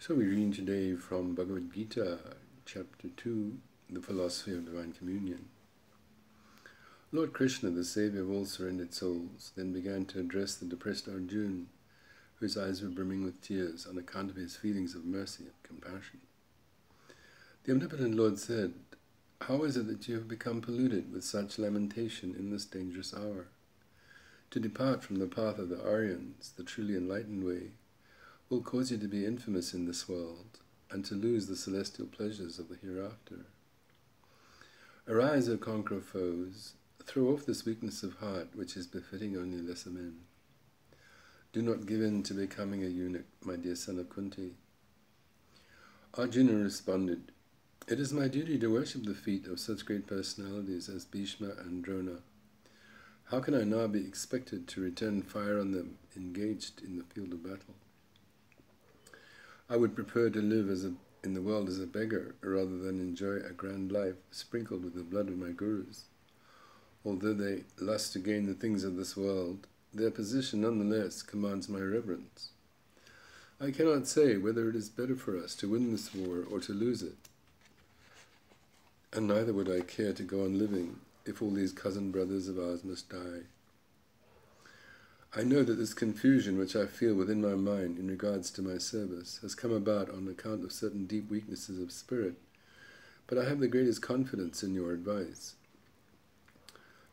So we read today from Bhagavad Gita, chapter 2, the philosophy of divine communion. Lord Krishna, the saviour of all surrendered souls, then began to address the depressed Arjuna, whose eyes were brimming with tears on account of his feelings of mercy and compassion. The omnipotent Lord said, "How is it that you have become polluted with such lamentation in this dangerous hour? To depart from the path of the Aryans, the truly enlightened way, will cause you to be infamous in this world, and to lose the celestial pleasures of the hereafter. Arise, O conqueror of foes, throw off this weakness of heart which is befitting only lesser men. Do not give in to becoming a eunuch, my dear son of Kunti." Arjuna responded, "It is my duty to worship the feet of such great personalities as Bhishma and Drona. How can I now be expected to return fire on them engaged in the field of battle? I would prefer to live in the world as a beggar rather than enjoy a grand life sprinkled with the blood of my gurus. Although they lust to gain the things of this world, their position nonetheless commands my reverence. I cannot say whether it is better for us to win this war or to lose it, and neither would I care to go on living if all these cousin brothers of ours must die. I know that this confusion which I feel within my mind in regards to my service has come about on account of certain deep weaknesses of spirit, but I have the greatest confidence in your advice.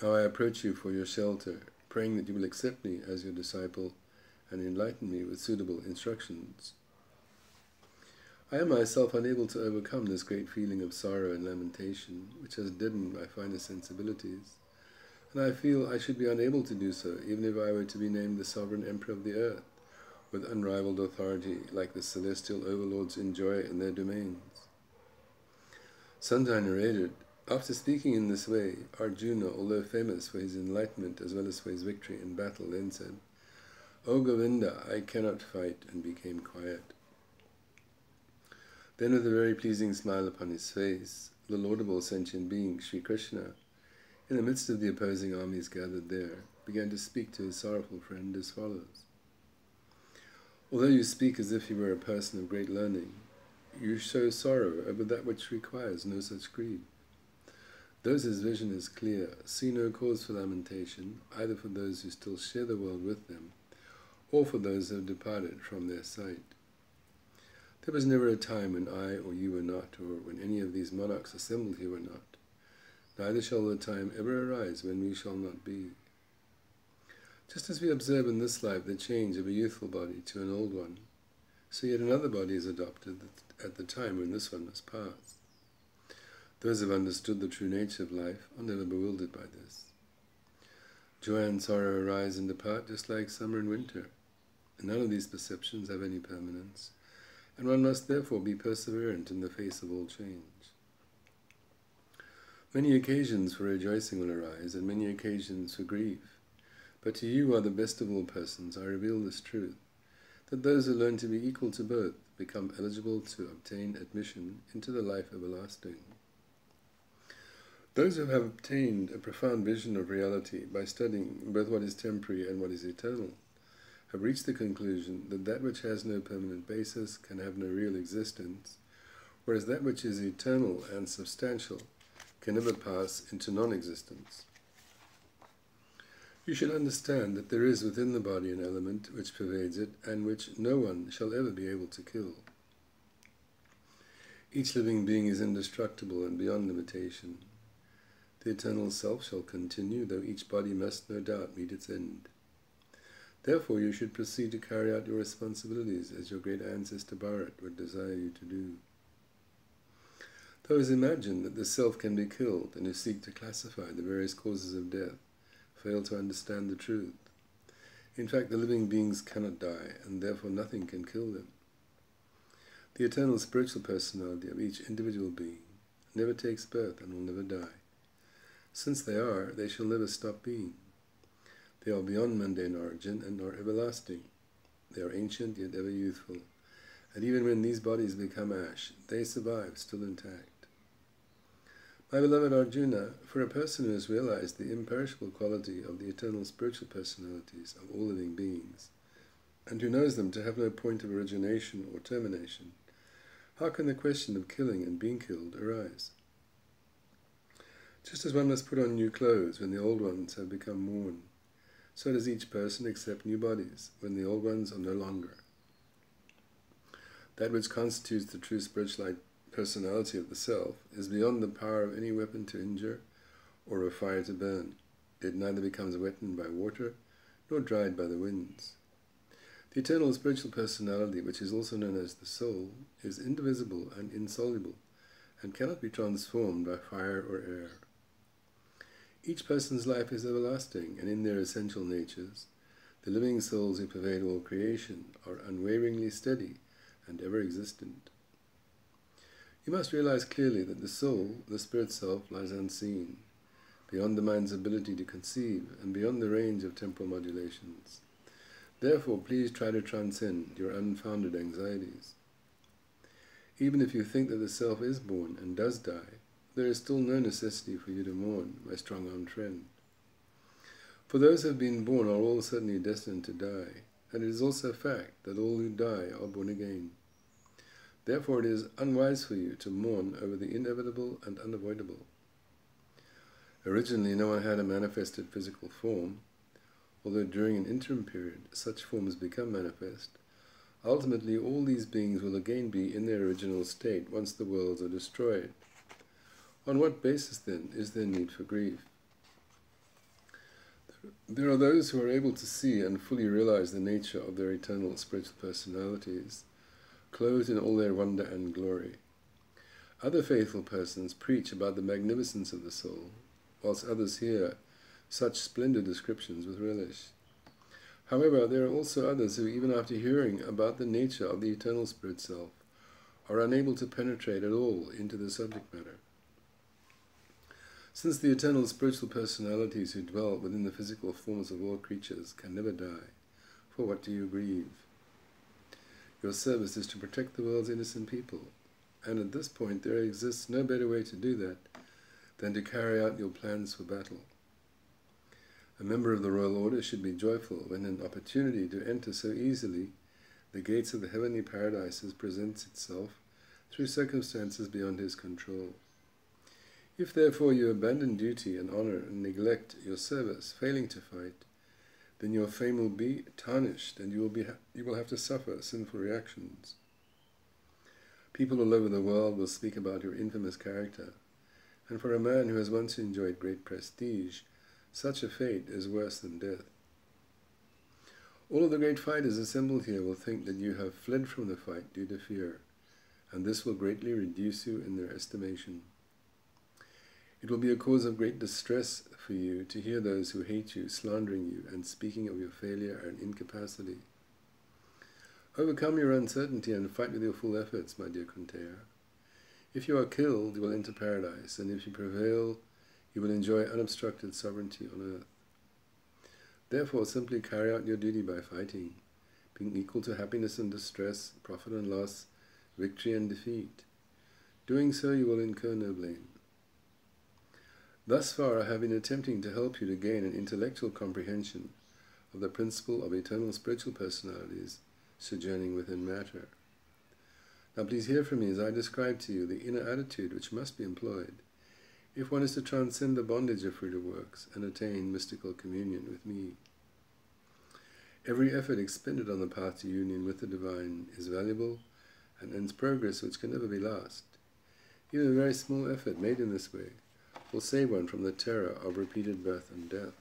Now I approach you for your shelter, praying that you will accept me as your disciple and enlighten me with suitable instructions. I am myself unable to overcome this great feeling of sorrow and lamentation, which has deadened my finer sensibilities, and I feel I should be unable to do so even if I were to be named the sovereign emperor of the earth, with unrivaled authority like the celestial overlords enjoy in their domains." Sanjay narrated, after speaking in this way, Arjuna, although famous for his enlightenment as well as for his victory in battle, then said, "O Govinda, I cannot fight," and became quiet. Then with a very pleasing smile upon his face, the laudable sentient being, Sri Krishna, in the midst of the opposing armies gathered there, began to speak to his sorrowful friend as follows. "Although you speak as if you were a person of great learning, you show sorrow over that which requires no such grief. Those whose vision is clear see no cause for lamentation, either for those who still share the world with them, or for those who have departed from their sight. There was never a time when I or you were not, or when any of these monarchs assembled here were not. Neither shall the time ever arise when we shall not be. Just as we observe in this life the change of a youthful body to an old one, so yet another body is adopted at the time when this one must pass. Those who have understood the true nature of life are never bewildered by this. Joy and sorrow arise and depart just like summer and winter, and none of these perceptions have any permanence, and one must therefore be perseverant in the face of all change. Many occasions for rejoicing will arise, and many occasions for grief. But to you who are the best of all persons, I reveal this truth, that those who learn to be equal to both become eligible to obtain admission into the life everlasting. Those who have obtained a profound vision of reality by studying both what is temporary and what is eternal, have reached the conclusion that that which has no permanent basis can have no real existence, whereas that which is eternal and substantial can never pass into non-existence. You should understand that there is within the body an element which pervades it and which no one shall ever be able to kill. Each living being is indestructible and beyond limitation. The eternal self shall continue, though each body must no doubt meet its end. Therefore you should proceed to carry out your responsibilities as your great ancestor Bharat would desire you to do. Those who imagine that the self can be killed and who seek to classify the various causes of death fail to understand the truth. In fact, the living beings cannot die, and therefore nothing can kill them. The eternal spiritual personality of each individual being never takes birth and will never die. Since they shall never stop being. They are beyond mundane origin and are everlasting. They are ancient yet ever youthful, and even when these bodies become ash, they survive still intact. My beloved Arjuna, for a person who has realized the imperishable quality of the eternal spiritual personalities of all living beings, and who knows them to have no point of origination or termination, how can the question of killing and being killed arise? Just as one must put on new clothes when the old ones have become worn, so does each person accept new bodies when the old ones are no longer. That which constitutes the true spiritual personality of the self is beyond the power of any weapon to injure or of fire to burn. It neither becomes wetted by water nor dried by the winds. The eternal spiritual personality, which is also known as the soul, is indivisible and insoluble, and cannot be transformed by fire or air. Each person's life is everlasting, and in their essential natures, the living souls who pervade all creation are unwaveringly steady and ever-existent. You must realize clearly that the soul, the spirit self, lies unseen, beyond the mind's ability to conceive, and beyond the range of temporal modulations. Therefore, please try to transcend your unfounded anxieties. Even if you think that the self is born and does die, there is still no necessity for you to mourn, my strong-armed friend. For those who have been born are all certainly destined to die, and it is also a fact that all who die are born again. Therefore it is unwise for you to mourn over the inevitable and unavoidable. Originally no one had a manifested physical form, although during an interim period such forms become manifest. Ultimately all these beings will again be in their original state once the worlds are destroyed. On what basis, then, is there need for grief? There are those who are able to see and fully realize the nature of their eternal spiritual personalities, clothed in all their wonder and glory. Other faithful persons preach about the magnificence of the soul, whilst others hear such splendid descriptions with relish. However, there are also others who, even after hearing about the nature of the eternal spirit self, are unable to penetrate at all into the subject matter. Since the eternal spiritual personalities who dwell within the physical forms of all creatures can never die, for what do you grieve? Your service is to protect the world's innocent people, and at this point there exists no better way to do that than to carry out your plans for battle. A member of the royal order should be joyful when an opportunity to enter so easily the gates of the heavenly paradises presents itself through circumstances beyond his control. If therefore you abandon duty and honor and neglect your service, failing to fight, then your fame will be tarnished and you will have to suffer sinful reactions. People all over the world will speak about your infamous character, and for a man who has once enjoyed great prestige, such a fate is worse than death. All of the great fighters assembled here will think that you have fled from the fight due to fear, and this will greatly reduce you in their estimation. It will be a cause of great distress for you to hear those who hate you slandering you and speaking of your failure and incapacity. Overcome your uncertainty and fight with your full efforts, my dear Kunteya. If you are killed, you will enter paradise, and if you prevail, you will enjoy unobstructed sovereignty on earth. Therefore, simply carry out your duty by fighting, being equal to happiness and distress, profit and loss, victory and defeat. Doing so, you will incur no blame. Thus far I have been attempting to help you to gain an intellectual comprehension of the principle of eternal spiritual personalities sojourning within matter. Now please hear from me as I describe to you the inner attitude which must be employed if one is to transcend the bondage of fruitive works and attain mystical communion with me. Every effort expended on the path to union with the divine is valuable and ends progress which can never be lost. Even a very small effort made in this way will save one from the terror of repeated birth and death.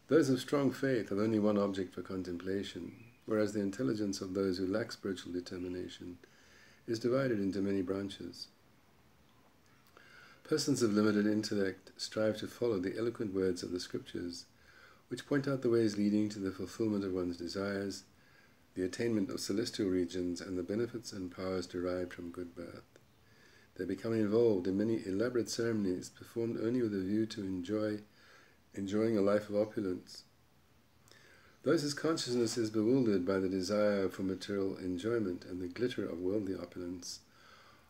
Those of strong faith have only one object for contemplation, whereas the intelligence of those who lack spiritual determination is divided into many branches. Persons of limited intellect strive to follow the eloquent words of the scriptures, which point out the ways leading to the fulfillment of one's desires, the attainment of celestial regions, and the benefits and powers derived from good birth. They become involved in many elaborate ceremonies performed only with a view to enjoying a life of opulence. Those whose consciousness is bewildered by the desire for material enjoyment and the glitter of worldly opulence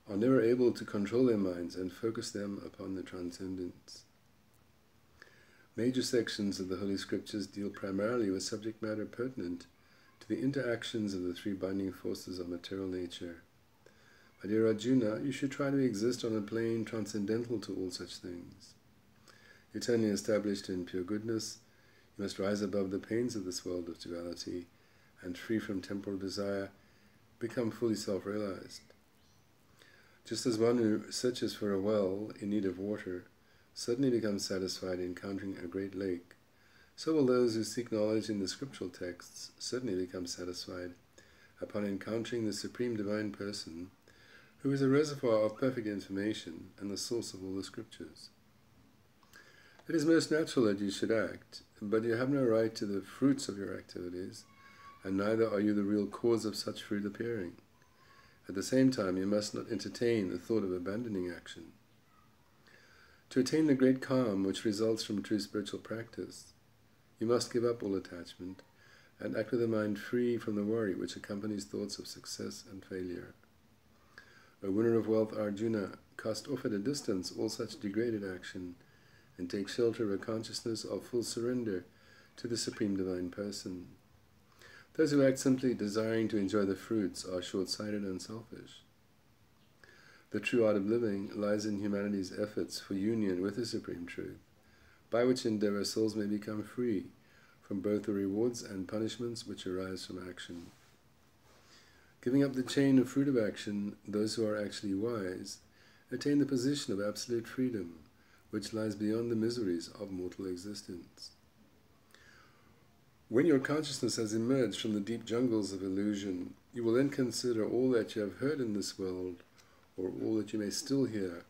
are never able to control their minds and focus them upon the transcendence. Major sections of the Holy Scriptures deal primarily with subject matter pertinent to the interactions of the three binding forces of material nature. My dear Arjuna, you should try to exist on a plane transcendental to all such things. Eternally established in pure goodness, you must rise above the pains of this world of duality, and free from temporal desire, become fully self-realized. Just as one who searches for a well in need of water suddenly becomes satisfied encountering a great lake, so will those who seek knowledge in the scriptural texts certainly become satisfied upon encountering the Supreme Divine Person, who is a reservoir of perfect information and the source of all the scriptures. It is most natural that you should act, but you have no right to the fruits of your activities, and neither are you the real cause of such fruit appearing. At the same time, you must not entertain the thought of abandoning action. To attain the great calm which results from true spiritual practice, you must give up all attachment and act with a mind free from the worry which accompanies thoughts of success and failure. O winner of wealth Arjuna, cast off at a distance all such degraded action and take shelter of a consciousness of full surrender to the Supreme Divine Person. Those who act simply desiring to enjoy the fruits are short-sighted and selfish. The true art of living lies in humanity's efforts for union with the Supreme Truth, by which endeavor souls may become free from both the rewards and punishments which arise from action. Giving up the chain of fruit of action, those who are actually wise attain the position of absolute freedom, which lies beyond the miseries of mortal existence. When your consciousness has emerged from the deep jungles of illusion, you will then consider all that you have heard in this world, or all that you may still hear,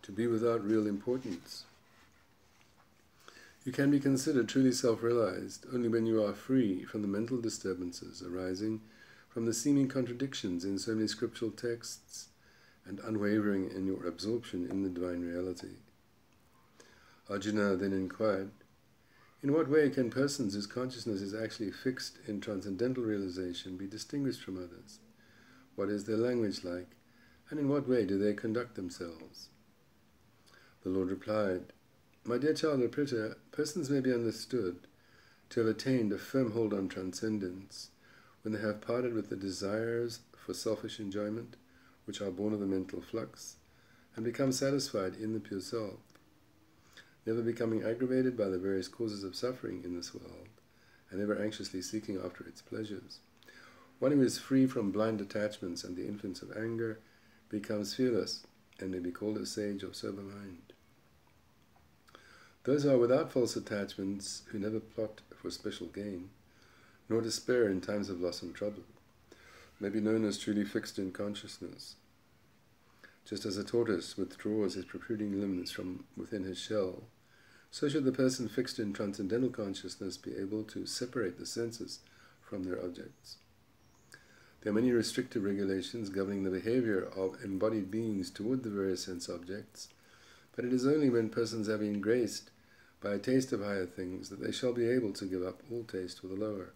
to be without real importance. You can be considered truly self-realized only when you are free from the mental disturbances arising from the seeming contradictions in so many scriptural texts, and unwavering in your absorption in the divine reality. Arjuna then inquired, in what way can persons whose consciousness is actually fixed in transcendental realization be distinguished from others? What is their language like, and in what way do they conduct themselves? The Lord replied, my dear child of Pritha, persons may be understood to have attained a firm hold on transcendence when they have parted with the desires for selfish enjoyment, which are born of the mental flux, and become satisfied in the pure self, never becoming aggravated by the various causes of suffering in this world, and ever anxiously seeking after its pleasures. One who is free from blind attachments and the influence of anger becomes fearless, and may be called a sage of sober mind. Those who are without false attachments, who never plot for special gain, nor despair in times of loss and trouble, may be known as truly fixed in consciousness. Just as a tortoise withdraws his protruding limbs from within his shell, so should the person fixed in transcendental consciousness be able to separate the senses from their objects. There are many restrictive regulations governing the behavior of embodied beings toward the various sense objects, but it is only when persons have been graced by a taste of higher things that they shall be able to give up all taste for the lower.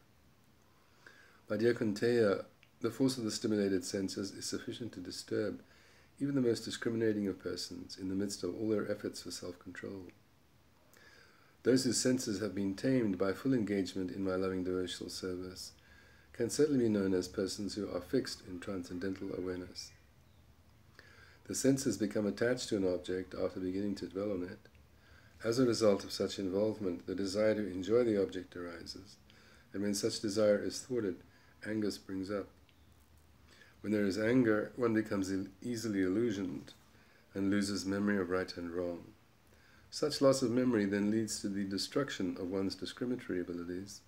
My dear Kunteya, the force of the stimulated senses is sufficient to disturb even the most discriminating of persons in the midst of all their efforts for self-control. Those whose senses have been tamed by full engagement in my loving devotional service can certainly be known as persons who are fixed in transcendental awareness. The senses become attached to an object after beginning to dwell on it. As a result of such involvement, the desire to enjoy the object arises, and when such desire is thwarted, anger springs up. When there is anger, one becomes easily illusioned and loses memory of right and wrong. Such loss of memory then leads to the destruction of one's discriminatory abilities,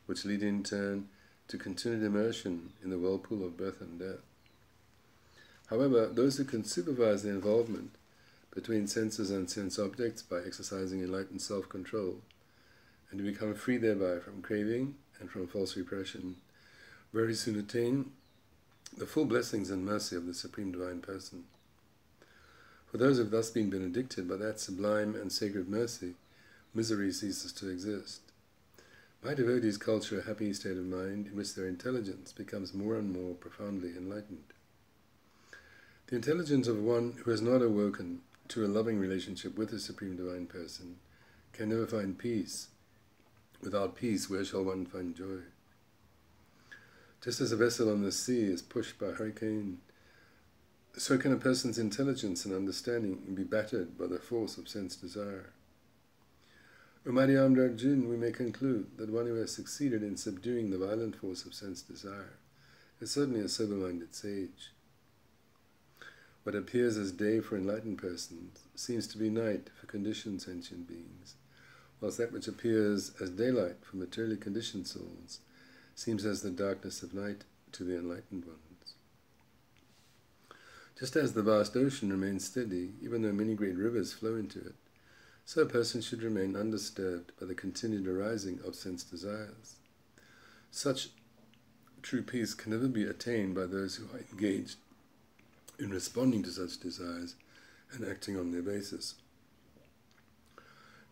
which lead in turn to continued immersion in the whirlpool of birth and death. However, those who can supervise the involvement between senses and sense objects by exercising enlightened self-control, and to become free thereby from craving and from false repression, very soon attain the full blessings and mercy of the Supreme Divine Person. For those who have thus been benedicted by that sublime and sacred mercy, misery ceases to exist. My devotees culture a happy state of mind in which their intelligence becomes more and more profoundly enlightened. The intelligence of one who has not awoken to a loving relationship with the Supreme Divine Person can never find peace. Without peace, where shall one find joy? Just as a vessel on the sea is pushed by a hurricane, so can a person's intelligence and understanding be battered by the force of sense desire. O mighty armed Arjun, we may conclude that one who has succeeded in subduing the violent force of sense desire is certainly a sober-minded sage. What appears as day for enlightened persons seems to be night for conditioned sentient beings, whilst that which appears as daylight for materially conditioned souls seems as the darkness of night to the enlightened ones. Just as the vast ocean remains steady, even though many great rivers flow into it, so a person should remain undisturbed by the continued arising of sense desires. Such true peace can never be attained by those who are engaged in responding to such desires and acting on their basis.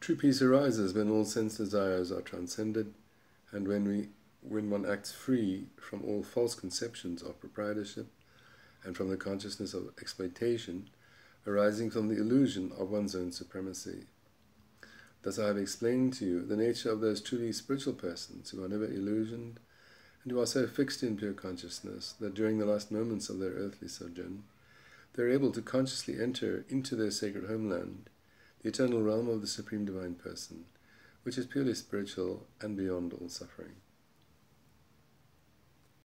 True peace arises when all sense desires are transcended, and when one acts free from all false conceptions of proprietorship and from the consciousness of exploitation arising from the illusion of one's own supremacy. Thus I have explained to you the nature of those truly spiritual persons who are never illusioned and who are so fixed in pure consciousness that during the last moments of their earthly sojourn they are able to consciously enter into their sacred homeland, the eternal realm of the Supreme Divine Person, which is purely spiritual and beyond all suffering.